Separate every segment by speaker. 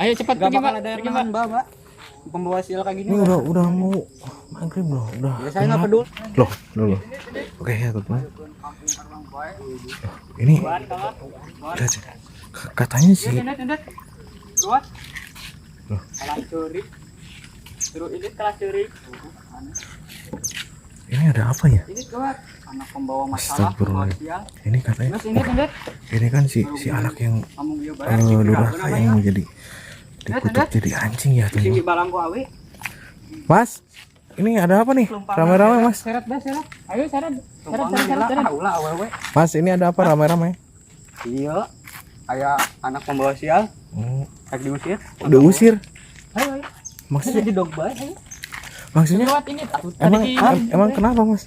Speaker 1: Ayo cepat
Speaker 2: Gak
Speaker 1: pergi,
Speaker 2: bakal
Speaker 1: Mbak.
Speaker 2: ada yang
Speaker 1: Pergi,
Speaker 2: nahan,
Speaker 1: Mbak.
Speaker 2: Mbak. Pembawa sial kayak gini.
Speaker 3: Ini udah mau maghrib loh, udah.
Speaker 2: Ya saya nggak peduli.
Speaker 3: Loh. Oke ya teman. Ini katanya sih.
Speaker 2: Luas.
Speaker 3: Loh.
Speaker 2: Kelas curi. Suruh ini kelas curi.
Speaker 3: Ini ada apa ya?
Speaker 2: Ini keluar. Anak pembawa masalah. Pembawa
Speaker 3: Astagfirullah.
Speaker 2: sial.
Speaker 3: Ini katanya.
Speaker 2: Terus ini Tendet.
Speaker 3: Ini kan si anak yang
Speaker 2: Kamu dia bayar.
Speaker 3: durhaka yang mau jadi dikutuk jadi anjing ya
Speaker 2: Sini
Speaker 3: teman.
Speaker 2: balangku awi.
Speaker 3: Mas, ini ada apa nih? Rame-rame Mas.
Speaker 2: Seret dah seret.
Speaker 1: Ayo seret.
Speaker 2: Seret. Ulah awewe.
Speaker 3: Mas, ini ada apa rame-rame?
Speaker 2: Iya. Kayak anak pembawa sial.
Speaker 3: Oh,
Speaker 2: Kayak diusir.
Speaker 3: udah usir.
Speaker 2: Ayo ayo.
Speaker 3: Maksudnya
Speaker 2: Jadi dog baik. Ayo.
Speaker 3: maksudnya
Speaker 1: Lewat ini takut
Speaker 3: emang
Speaker 1: tadi
Speaker 3: emang kenapa Mas?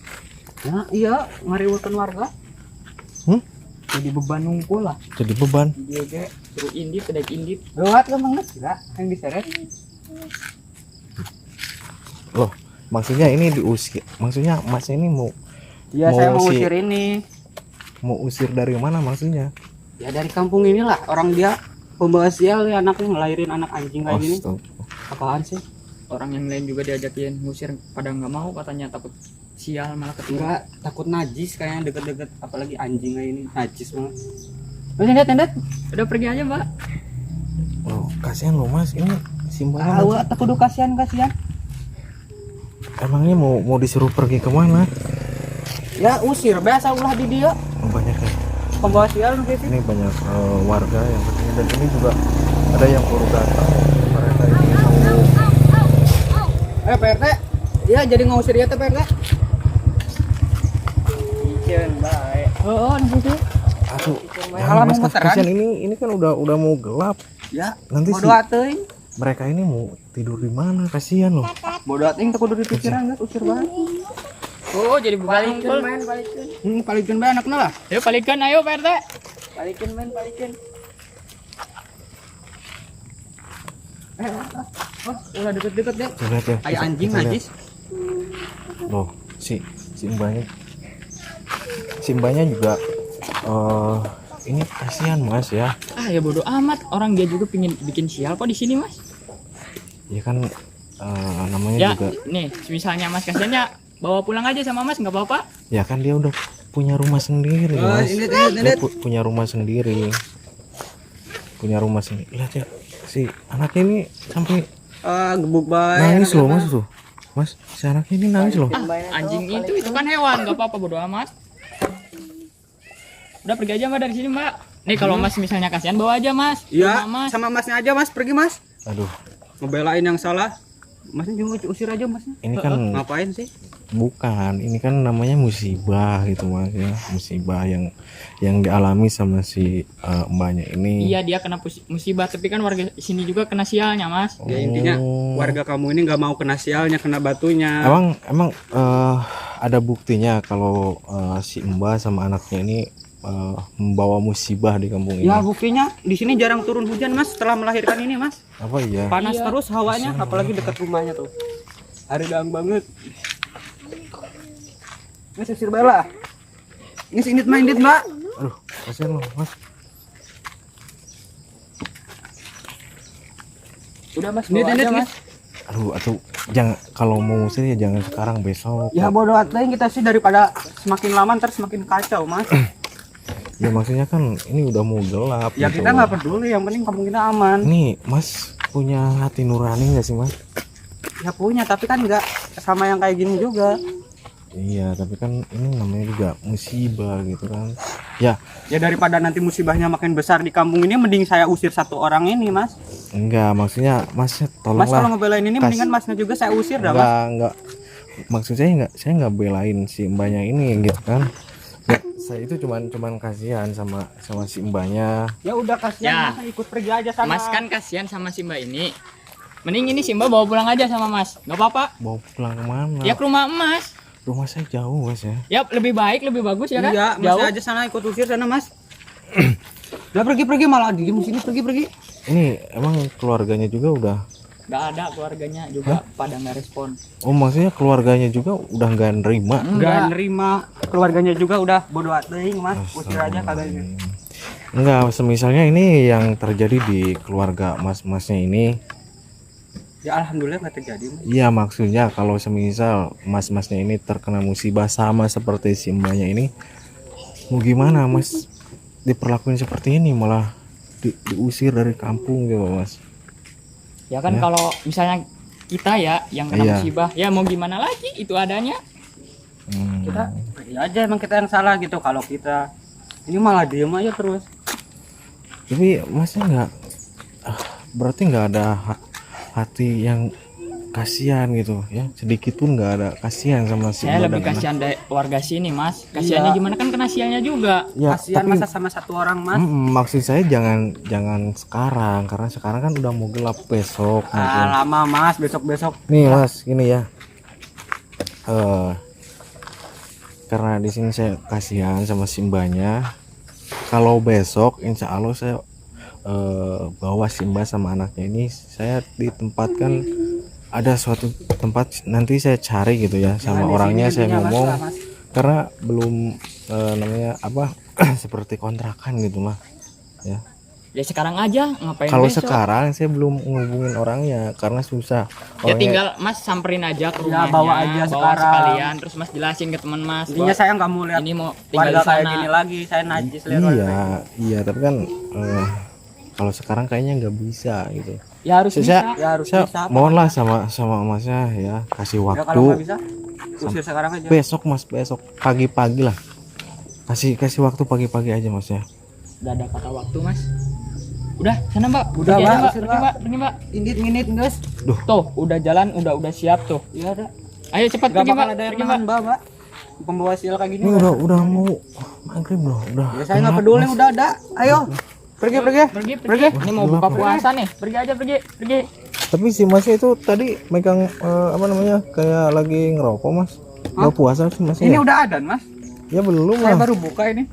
Speaker 2: Nah, iya, ngariwukeun warga. Jadi beban nungkul lah.
Speaker 3: Jadi beban.
Speaker 1: dia ge suruh indit kedai indit.
Speaker 2: Lewat kan banget enggak yang diseret.
Speaker 3: Loh, maksudnya ini diusir. Maksudnya Mas ini mau
Speaker 2: Iya,
Speaker 3: Mau
Speaker 2: saya mau
Speaker 3: si-
Speaker 2: usir ini.
Speaker 3: mau usir dari mana maksudnya?
Speaker 2: Ya dari kampung inilah, orang dia pembawa sial ya, anaknya ngelahirin anak anjing kayak gini.
Speaker 3: Astaga.
Speaker 2: Apaan sih?
Speaker 1: Orang yang lain juga diajakin ngusir pada nggak mau, katanya takut sial malah ketemu.
Speaker 2: Enggak, takut najis kayaknya deket-deket, apalagi anjing kayak ini najis banget. Tendet, tendet.
Speaker 1: Udah pergi aja, Mbak.
Speaker 3: Oh, kasihan loh Mas, ini simbahnya
Speaker 2: Awak tak kudu kasihan.
Speaker 3: emangnya mau disuruh pergi kemana?
Speaker 2: Ya usir, biasa ulah di dia.
Speaker 3: Oh, banyak ya.
Speaker 2: Pembawa sial gitu.
Speaker 3: Ini banyak warga yang katanya, dan ini juga ada yang baru datang. Mereka ini mau
Speaker 2: Pak RT. Iya, jadi ngusir ya teh Pak RT. Ijen baik.
Speaker 1: Oh, nanti
Speaker 3: aduh.
Speaker 2: Main
Speaker 3: Jangan
Speaker 2: alam
Speaker 3: Mas,
Speaker 2: meteran.
Speaker 3: kasihan ini kan udah mau gelap.
Speaker 2: Ya,
Speaker 3: Nanti
Speaker 2: bodo teuing.
Speaker 3: mereka ini mau tidur di mana? Kasihan loh.
Speaker 2: Bodo teuing teh kudu dipikiran, usir banget.
Speaker 1: Oh, jadi balik.
Speaker 2: Balikin. Balikin bae anakna lah.
Speaker 1: Ayo balikan, ayo Pak RT.
Speaker 2: Balikin. Oh, udah deket-deket deh.
Speaker 3: Coba lihat ya.
Speaker 2: Kayak anjing
Speaker 3: Kita lihat.
Speaker 2: najis.
Speaker 3: Loh, si mbaknya juga ini kasihan Mas ya.
Speaker 1: Ah, ya bodo amat. Orang dia juga pingin bikin sial kok di sini, Mas.
Speaker 3: Ya kan namanya
Speaker 1: Ya,
Speaker 3: juga
Speaker 1: nih, misalnya Mas kasihannya bawa pulang aja sama Mas, nggak apa-apa.
Speaker 3: ya kan dia udah punya rumah sendiri
Speaker 2: Oh,
Speaker 3: Mas.
Speaker 2: ini
Speaker 3: Dia punya rumah sendiri. Lihat ya, si anaknya ini sampai
Speaker 2: Gebuk bae.
Speaker 3: nangis loh Mas tuh. Mas, si anaknya ini nangis loh.
Speaker 1: Anjing itu kan hewan, nggak apa-apa, bodo amat. Udah pergi aja Mbak dari sini, Mbak. Nih kalau Mas misalnya kasihan bawa aja Mas.
Speaker 2: Iya,
Speaker 1: Sama Mas.
Speaker 2: sama Masnya aja Mas, pergi Mas.
Speaker 3: Aduh,
Speaker 2: Ngebelain yang salah. Masnya juga usir aja Masnya.
Speaker 3: ini kan
Speaker 2: Ngapain sih?
Speaker 3: bukan, ini kan namanya musibah gitu Mas ya. Musibah yang dialami sama si mbaknya ini.
Speaker 1: Iya, dia kena musibah, tapi kan warga sini juga kena sialnya, Mas.
Speaker 2: Ya intinya warga kamu ini nggak mau kena sialnya, kena batunya.
Speaker 3: Emang ada buktinya kalau si Mbak sama anaknya ini membawa musibah di kampung ini.
Speaker 2: Ya buktinya di sini jarang turun hujan Mas setelah melahirkan ini Mas.
Speaker 3: Apa iya?
Speaker 2: Panas terus hawanya, apalagi dekat rumahnya tuh. Haridang banget. Ini usir bala. Ini sinit mindit Mbak.
Speaker 3: Aduh, kasihan loh Mas.
Speaker 1: Udah Mas,
Speaker 2: Ini
Speaker 1: bawa aja Mas.
Speaker 3: Aduh, jangan, kalau mau ngusir ya jangan sekarang, besok.
Speaker 2: Ya bodo amat kita sih, daripada semakin lama ntar semakin kacau Mas.
Speaker 3: Ya maksudnya kan ini udah mau gelap.
Speaker 2: Ya
Speaker 3: gitu.
Speaker 2: kita nggak peduli, yang penting kampung kita aman.
Speaker 3: Nih Mas punya hati nurani nggak sih Mas?
Speaker 2: Ya punya, tapi kan nggak sama yang kayak gini juga.
Speaker 3: Iya, tapi kan ini namanya juga musibah gitu kan. Ya,
Speaker 2: Ya daripada nanti musibahnya makin besar di kampung ini, mending saya usir satu orang ini Mas.
Speaker 3: enggak, maksudnya Masnya
Speaker 2: Mas kalau
Speaker 3: tolonglah.
Speaker 2: ngebelain ini, mendingan Masnya juga saya usir dah Mas.
Speaker 3: Enggak. Maksud saya nggak belain si mbaknya ini gitu kan. Ya, saya itu cuman kasihan sama si mbaknya.
Speaker 2: Ya udah kasihan
Speaker 1: Ya.
Speaker 2: Mas, ikut pergi aja sama.
Speaker 1: Mas kan kasihan sama si Mbak ini. Mending ini si Mbak bawa pulang aja sama Mas. Nggak apa-apa.
Speaker 3: Mau pulang kemana?
Speaker 1: Ya ke rumah Mas.
Speaker 3: Rumah saya jauh Mas ya.
Speaker 1: Ya lebih baik, lebih bagus ya kan?
Speaker 2: Iya, Mas
Speaker 1: Jauh.
Speaker 2: aja sana, ikut usir sana Mas. Udah pergi malah diem sini, pergi.
Speaker 3: Ini emang keluarganya juga udah.
Speaker 1: Nggak ada, keluarganya juga pada nggak respon.
Speaker 3: Oh maksudnya keluarganya juga udah nggak nerima.
Speaker 2: Nggak nerima, keluarganya juga udah bodo amat Mas. Usir aja kagak ini.
Speaker 3: Enggak, semisalnya ini yang terjadi di keluarga mas-masnya ini.
Speaker 2: Ya alhamdulillah nggak terjadi Mas.
Speaker 3: Iya, maksudnya kalau semisal mas-masnya ini terkena musibah sama seperti si mbaknya ini, mau gimana mas? Diperlakuin seperti ini malah diusir dari kampung gitu mas.
Speaker 1: Ya kan
Speaker 3: Ya.
Speaker 1: kalau misalnya kita ya yang kena
Speaker 3: Iya.
Speaker 1: musibah, ya mau gimana lagi, itu adanya.
Speaker 2: Kita ya aja emang kita yang salah gitu. Kalau kita ini malah diem aja terus.
Speaker 3: Tapi masnya nggak, berarti nggak ada hati yang kasihan gitu ya, sedikit pun nggak ada kasihan sama si
Speaker 1: Saya
Speaker 3: mbak
Speaker 1: lebih
Speaker 3: dan anak.
Speaker 1: kasihan dari warga sini mas. Kasihannya
Speaker 2: Iya.
Speaker 1: gimana kan kena sialnya juga.
Speaker 3: Ya,
Speaker 2: Kasihan
Speaker 3: tapi
Speaker 2: masa sama satu orang Mas.
Speaker 3: maksud saya jangan sekarang, karena sekarang kan udah mau gelap besok mungkin.
Speaker 2: Lama Mas, besok-besok.
Speaker 3: Nih mas, gini ya. Karena di sini saya kasihan sama si mbaknya. Kalau besok, insya Allah saya bawa si mbak sama anaknya ini, saya ditempatkan ada suatu tempat, nanti saya cari gitu ya sama
Speaker 2: Jangan di
Speaker 3: orangnya,
Speaker 2: sini
Speaker 3: saya
Speaker 2: intinya, Mas,
Speaker 3: ngomong
Speaker 2: lah, Mas.
Speaker 3: karena belum namanya apa seperti kontrakan gitu lah ya.
Speaker 1: Ya sekarang aja ngapain
Speaker 3: Kalau
Speaker 1: besok?
Speaker 3: sekarang saya belum ngehubungin orangnya karena susah.
Speaker 1: Ya
Speaker 3: Orangnya-
Speaker 1: tinggal mas samperin aja ke
Speaker 2: Ya,
Speaker 1: rumahnya,
Speaker 2: bawa aja sekarang.
Speaker 1: sekalian, terus mas jelasin ke teman mas.
Speaker 2: Intinya
Speaker 1: bahwa
Speaker 2: saya nggak mau lihat
Speaker 1: ini mau tinggal
Speaker 2: warga
Speaker 1: di
Speaker 2: kayak
Speaker 1: sana.
Speaker 2: gini lagi. Saya najis lihat warga.
Speaker 3: iya tapi kan kalau sekarang kayaknya nggak bisa gitu.
Speaker 1: Ya harus
Speaker 3: Saya-
Speaker 1: bisa.
Speaker 2: Ya harus
Speaker 3: Saya
Speaker 2: bisa.
Speaker 3: mohonlah sama masnya ya, kasih
Speaker 2: Ya
Speaker 3: waktu
Speaker 2: kalau nggak bisa, usir sekarang aja.
Speaker 3: besok mas, besok pagi-pagi lah, kasih waktu pagi-pagi aja mas ya.
Speaker 1: Udah ada kata waktu mas. Udah sana mbak.
Speaker 2: Udah,
Speaker 1: Pergi
Speaker 2: Mbak.
Speaker 1: aja, mbak.
Speaker 2: Usir,
Speaker 1: Pergi
Speaker 2: Mbak.
Speaker 1: mbak. Pergi mbak.
Speaker 2: Indit guys.
Speaker 1: Tuh udah jalan, udah siap tuh.
Speaker 2: Iya ada.
Speaker 1: Ayo cepat
Speaker 2: Gak
Speaker 1: pergi
Speaker 2: bakal
Speaker 1: mbak.
Speaker 2: ada yang
Speaker 1: Pergi mbak.
Speaker 2: nahan Mbak. Pembawa sial kayak gini.
Speaker 3: Ini udah mau maghrib loh, udah.
Speaker 2: Ya saya nggak peduli, udah ada. Ayo. Pergi.
Speaker 1: Pergi. Ini mau buka puasa nih. Pergi aja pergi.
Speaker 3: Tapi si masnya itu tadi megang apa namanya, kayak lagi ngerokok mas. Nggak puasa sih masnya
Speaker 2: Ini
Speaker 3: ya?
Speaker 2: udah adan Mas.
Speaker 3: Ya belum
Speaker 2: Saya
Speaker 3: lah.
Speaker 2: baru buka ini.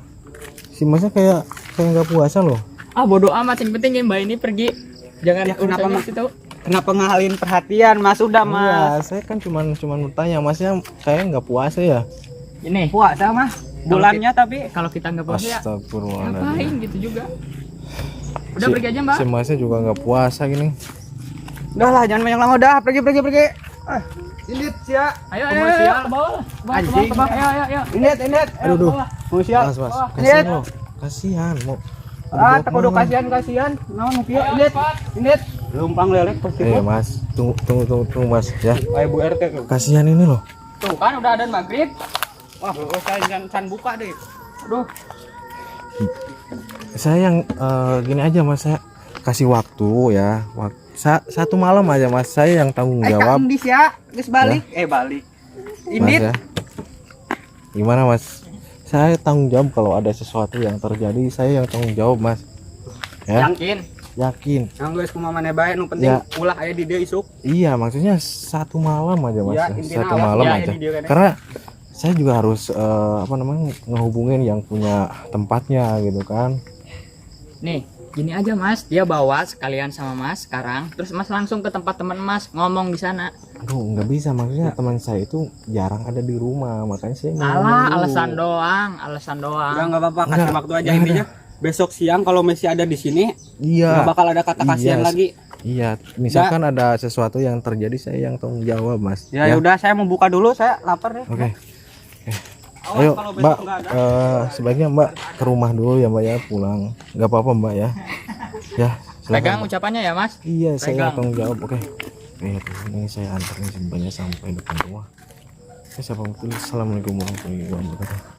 Speaker 3: Si masnya kayak nggak puasa loh.
Speaker 1: Ah bodoh amat, yang penting ya mbak ini pergi. Jangan
Speaker 2: Ya, kenapa,
Speaker 1: urusannya
Speaker 2: Mas?
Speaker 1: itu tahu.
Speaker 2: Kenapa ngalihin perhatian Mas? Udah
Speaker 3: Iya,
Speaker 2: Mas.
Speaker 3: saya kan cuman bertanya, masnya kayak nggak puasa ya.
Speaker 1: Ini
Speaker 2: Puasa Mas. Bulannya tapi
Speaker 1: kalau kita nggak puasa ya
Speaker 3: Astagfirullahaladzim.
Speaker 1: ngapain gitu juga. Udah pergi aja mbak.
Speaker 3: Si masnya juga nggak puasa gini.
Speaker 2: udah lah, jangan banyak lama, udah pergi. Ah, Indit sia.
Speaker 1: Ayo
Speaker 2: Komersial.
Speaker 1: ke bawah lah. Ke bawah,
Speaker 2: Anjing.
Speaker 1: ke bawah. Ayo.
Speaker 2: Indit.
Speaker 3: Aduh, duh.
Speaker 2: Komersial.
Speaker 3: Mas,
Speaker 2: Indit.
Speaker 3: kasihan loh. Kasihan mau.
Speaker 2: Ah, tak udah kasihan. Naon nu kieu, Indit. Lumpang lelek pasti.
Speaker 3: Mas, tunggu mas ya.
Speaker 2: Kayak Bu RT tuh.
Speaker 3: Kasihan ini loh.
Speaker 1: Tuh kan udah ada maghrib.
Speaker 2: Wah, saya jangan buka deh. Aduh.
Speaker 3: Saya yang gini aja mas, saya kasih waktu ya. Satu malam aja mas, saya yang tanggung jawab.
Speaker 2: Kang Dis ya, geus balik. Balik.
Speaker 3: Mas
Speaker 2: Indit.
Speaker 3: ya. Gimana mas? Saya tanggung jawab kalau ada sesuatu yang terjadi, saya yang tanggung jawab mas. Ya, yakin.
Speaker 2: Yang geus kumaha maneh bae, nu penting
Speaker 3: Ya.
Speaker 2: ulah aya di dieu isuk.
Speaker 3: Iya, maksudnya satu malam aja mas.
Speaker 2: Iya,
Speaker 3: Ya.
Speaker 2: intinya
Speaker 3: Satu
Speaker 2: awak
Speaker 3: malam
Speaker 2: ya,
Speaker 3: aja.
Speaker 2: di dia kan ya.
Speaker 3: Karena saya juga harus apa namanya, ngehubungin yang punya tempatnya gitu kan.
Speaker 1: Nih, gini aja mas, dia bawa sekalian sama mas sekarang, terus mas langsung ke tempat teman mas ngomong di sana.
Speaker 3: Aduh, nggak bisa, maksudnya teman saya itu jarang ada di rumah, makanya saya mau ngomong
Speaker 1: Alah,
Speaker 3: dulu.
Speaker 1: alasan doang.
Speaker 2: Udah enggak apa-apa, kasih
Speaker 3: Enggak,
Speaker 2: waktu aja
Speaker 3: enggak
Speaker 2: intinya. Besok siang kalau Messi ada di sini,
Speaker 3: Iya.
Speaker 2: nggak bakal ada kata kasihan
Speaker 3: Iya,
Speaker 2: lagi.
Speaker 3: Iya, misalkan ada sesuatu yang terjadi, saya yang tanggung jawab mas.
Speaker 2: Ya udah, saya mau buka dulu, saya lapar deh.
Speaker 3: Oke.
Speaker 2: Awas
Speaker 3: Ayo
Speaker 2: kalau besok
Speaker 3: mbak,
Speaker 2: nggak ada.
Speaker 3: sebaiknya mbak ke rumah dulu ya mbak ya, pulang. Nggak apa-apa mbak ya. Ya. silakan,
Speaker 1: Pegang
Speaker 3: Mbak.
Speaker 1: ucapannya ya mas.
Speaker 3: Iya, saya
Speaker 1: pegang.
Speaker 3: tanggung jawab. Oke. Ini saya antarin semuanya sampai depan rumah. Assalamualaikum warahmatullahi wabarakatuh.